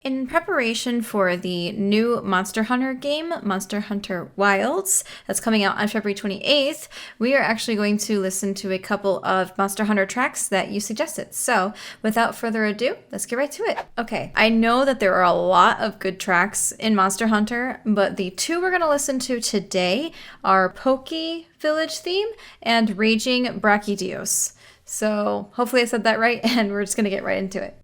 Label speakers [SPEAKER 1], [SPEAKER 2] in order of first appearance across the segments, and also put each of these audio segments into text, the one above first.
[SPEAKER 1] In preparation for the new Monster Hunter game, Monster Hunter Wilds, that's coming out on February 28th, we are actually going to listen to a couple of Monster Hunter tracks that you suggested. So without further ado, let's get right to it. Okay, I know that there are a lot of good tracks in Monster Hunter, but the two we're going to listen to today are Pokke Village theme and Raging Brachydios. So hopefully I said that right, and we're just going to get right into it.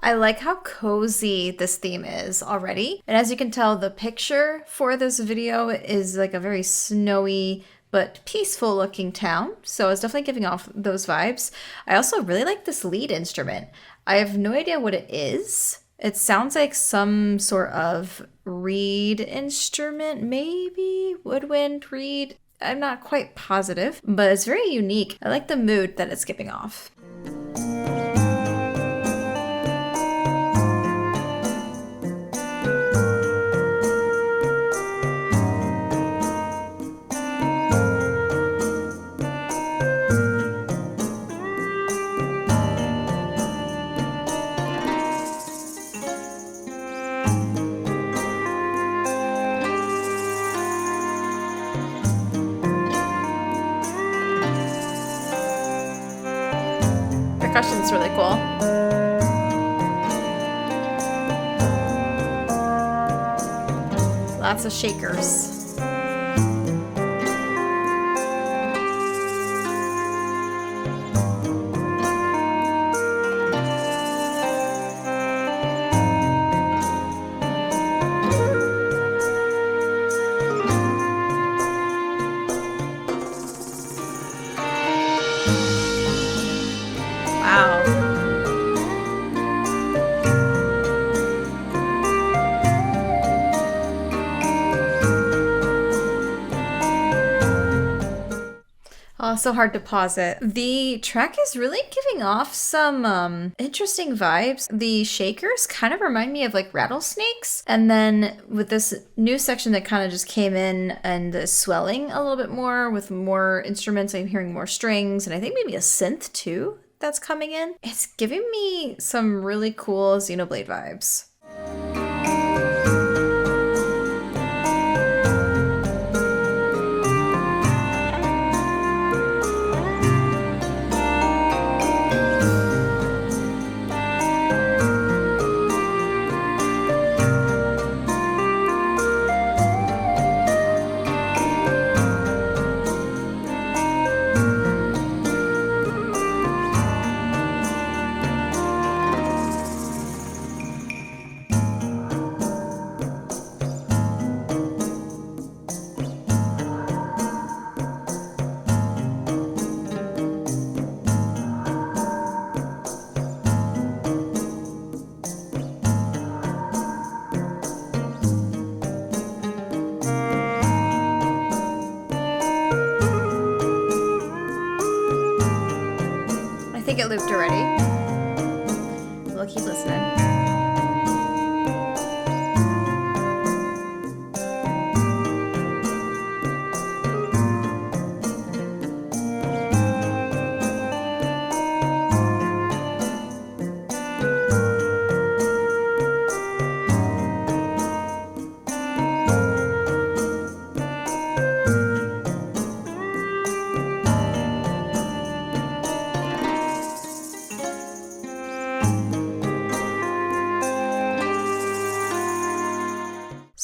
[SPEAKER 1] I like how cozy this theme is already. And as you can tell, the picture for this video is like a very snowy but peaceful looking town. So it's definitely giving off those vibes. I also really like this lead instrument. I have no idea what it is. It sounds like some sort of reed instrument, maybe woodwind reed. I'm not quite positive, but it's very unique. I like the mood that it's giving off. Percussion's really cool. Lots of shakers. Oh, so hard to pause it. The track is really giving off some interesting vibes. The shakers kind of remind me of like rattlesnakes. And then with this new section that kind of just came in and the swelling a little bit more with more instruments, I'm hearing more strings and I think maybe a synth too that's coming in. It's giving me some really cool Xenoblade vibes. I think it looped already. We'll keep listening.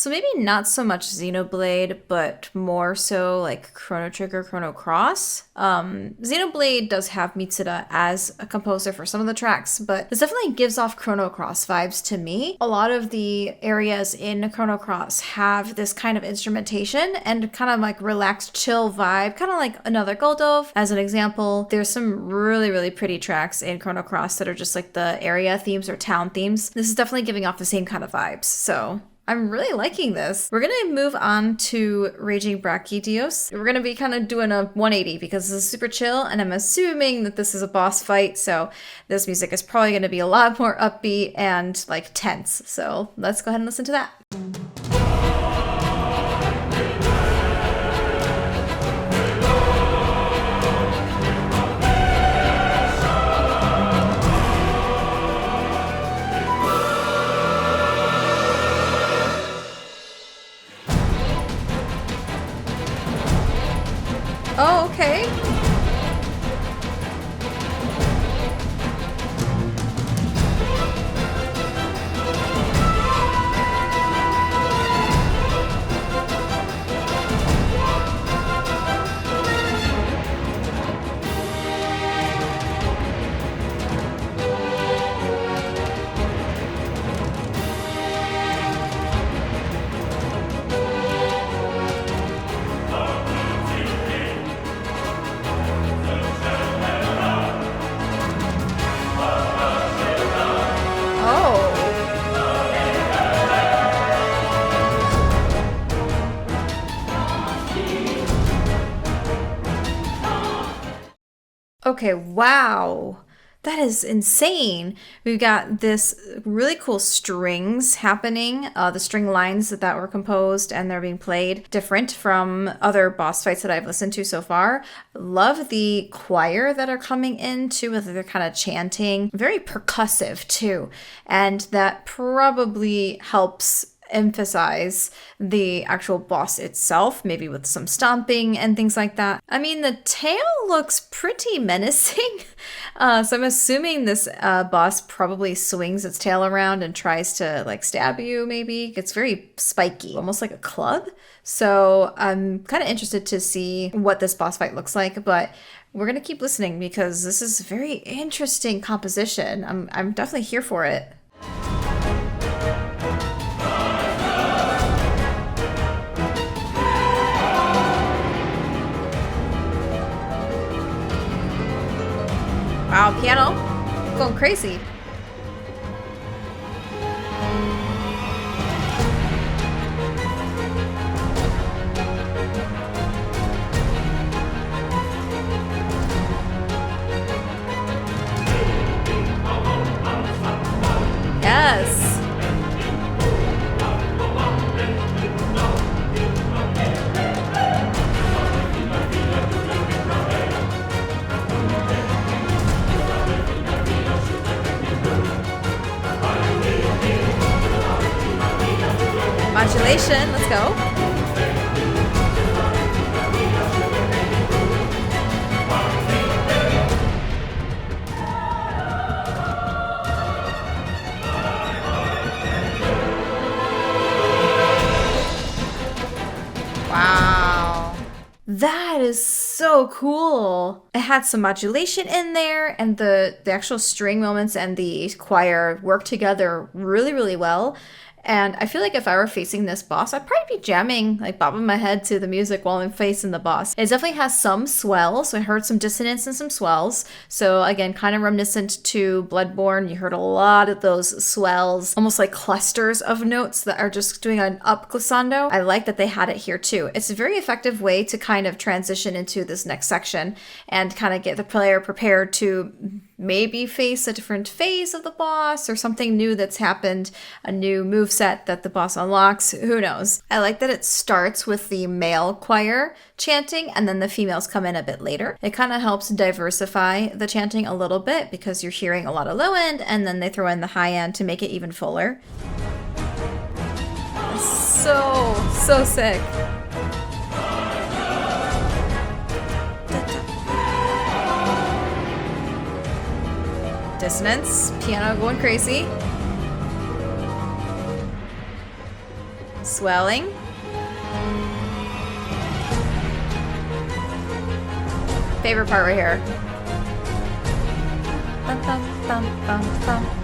[SPEAKER 1] So maybe not so much Xenoblade, but more so like Chrono Trigger, Chrono Cross. Xenoblade does have Mitsuda as a composer for some of the tracks, but this definitely gives off Chrono Cross vibes to me. A lot of the areas in Chrono Cross have this kind of instrumentation and kind of like relaxed, chill vibe, kind of like another Goldov. As an example, there's some really, really pretty tracks in Chrono Cross that are just like the area themes or town themes. This is definitely giving off the same kind of vibes. So I'm really liking this. We're going to move on to Raging Brachydios. We're going to be kind of doing a 180 because this is super chill, and I'm assuming that this is a boss fight, so this music is probably going to be a lot more upbeat and like tense. So let's go ahead and listen to that. Oh, okay. Okay, wow. That is insane. We've got this really cool strings happening, the string lines that were composed and they're being played different from other boss fights that I've listened to so far. Love the choir that are coming in too, with they're kind of chanting. Very percussive too. And that probably helps emphasize the actual boss itself, maybe with some stomping and things like that. I mean, the tail looks pretty menacing. So I'm assuming this boss probably swings its tail around and tries to like stab you, maybe. It's very spiky, almost like a club. So I'm kind of interested to see what this boss fight looks like, but we're going to keep listening because this is very interesting composition. I'm definitely here for it. Wow, piano going crazy. Yes. Modulation, let's go. Wow. That is so cool. It had some modulation in there, and the actual string moments and the choir work together really, really well. And I feel like if I were facing this boss, I'd probably be jamming, like bobbing my head to the music while I'm facing the boss. It definitely has some swells, so I heard some dissonance and some swells. So again, kind of reminiscent to Bloodborne. You heard a lot of those swells, almost like clusters of notes that are just doing an up glissando. I like that they had it here too. It's a very effective way to kind of transition into this next section and kind of get the player prepared to maybe face a different phase of the boss or something new that's happened, a new move set that the boss unlocks, who knows. I like that it starts with the male choir chanting and then the females come in a bit later. It kind of helps diversify the chanting a little bit because you're hearing a lot of low end and then they throw in the high end to make it even fuller. So sick. Dissonance, piano going crazy. swelling. Favorite part right here. Bum, bum, bum, bum, bum.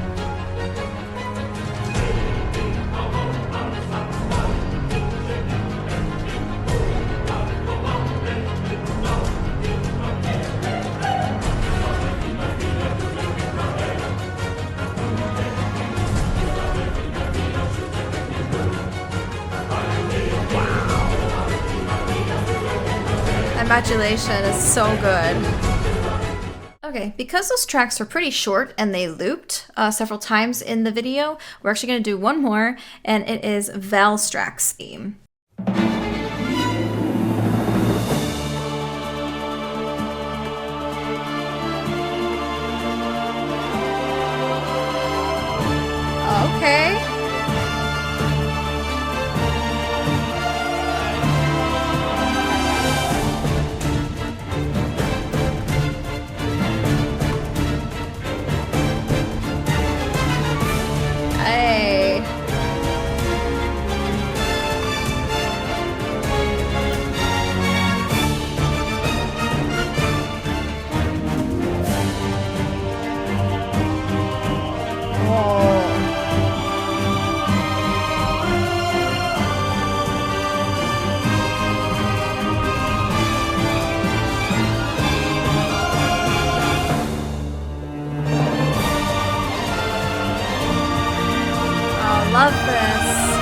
[SPEAKER 1] Modulation is so good. Okay, because those tracks are pretty short and they looped several times in the video, we're actually going to do one more, and it is Valstrax theme. Okay. Love this.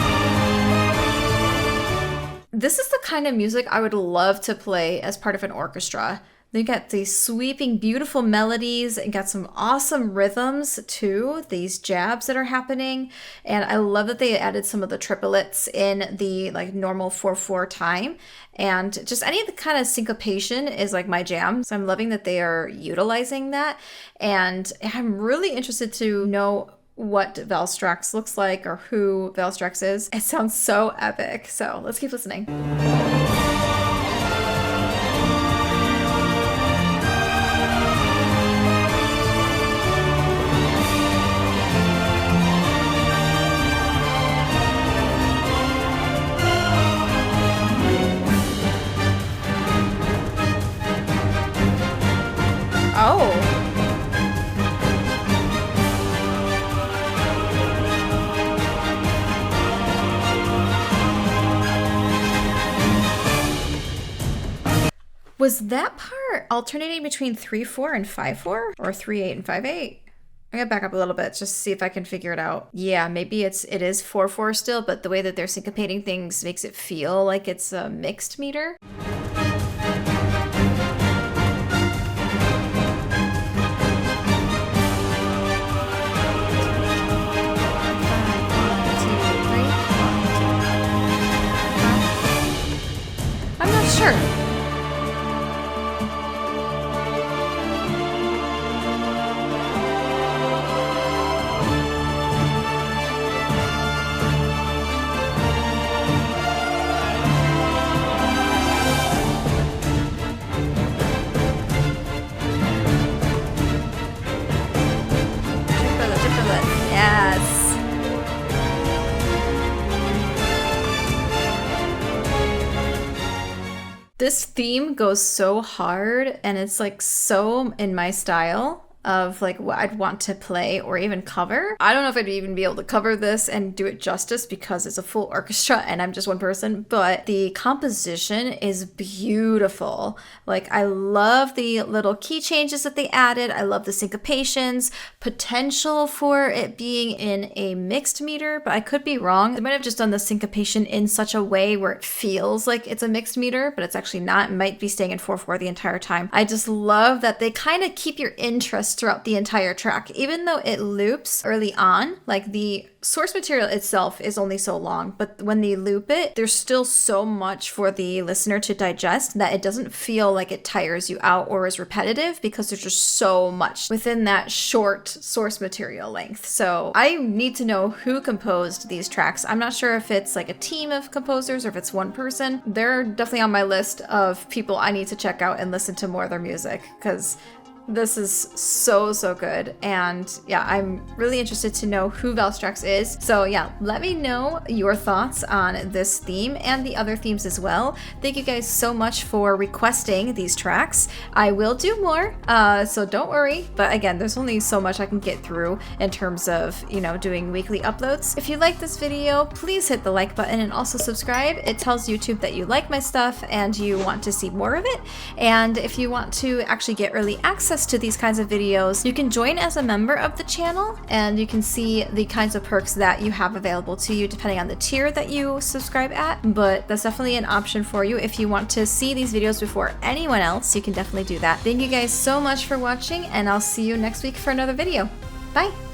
[SPEAKER 1] This is the kind of music I would love to play as part of an orchestra. They got these sweeping, beautiful melodies and got some awesome rhythms too, these jabs that are happening. And I love that they added some of the triplets in the like normal 4/4 time. And just any of the kind of syncopation is like my jam. So I'm loving that they are utilizing that. And I'm really interested to know what Valstrax looks like or who Valstrax is. It sounds so epic. So let's keep listening. Oh. Was that part alternating between 3/4 and 5/4 or 3/8 and 5/8? I'm gonna back up a little bit just to see if I can figure it out. Yeah, maybe it is 4/4 still, but the way that they're syncopating things makes it feel like it's a mixed meter. I'm not sure. This theme goes so hard and it's like so in my style of like what I'd want to play or even cover. I don't know if I'd even be able to cover this and do it justice because it's a full orchestra and I'm just one person, but the composition is beautiful. Like I love the little key changes that they added. I love the syncopations, potential for it being in a mixed meter, but I could be wrong. They might have just done the syncopation in such a way where it feels like it's a mixed meter, but it's actually not. It might be staying in 4/4 the entire time. I just love that they kind of keep your interest throughout the entire track, even though it loops early on. Like the source material itself is only so long, but when they loop it, there's still so much for the listener to digest that it doesn't feel like it tires you out or is repetitive because there's just so much within that short source material length. So I need to know who composed these tracks. I'm not sure if it's like a team of composers or if it's one person. They're definitely on my list of people I need to check out and listen to more of their music because This is so good, and yeah, I'm really interested to know who Valstrax is. So yeah, let me know your thoughts on this theme and the other themes as well. Thank you guys so much for requesting these tracks. I will do more, so don't worry. But again, there's only so much I can get through in terms of, you know, doing weekly uploads. If you like this video, please hit the like button and also subscribe. It tells YouTube that you like my stuff and you want to see more of it. And if you want to actually get early access to these kinds of videos, you can join as a member of the channel, and you can see the kinds of perks that you have available to you depending on the tier that you subscribe at. But that's definitely an option for you. If you want to see these videos before anyone else, you can definitely do that. Thank you guys so much for watching, and I'll see you next week for another video. Bye!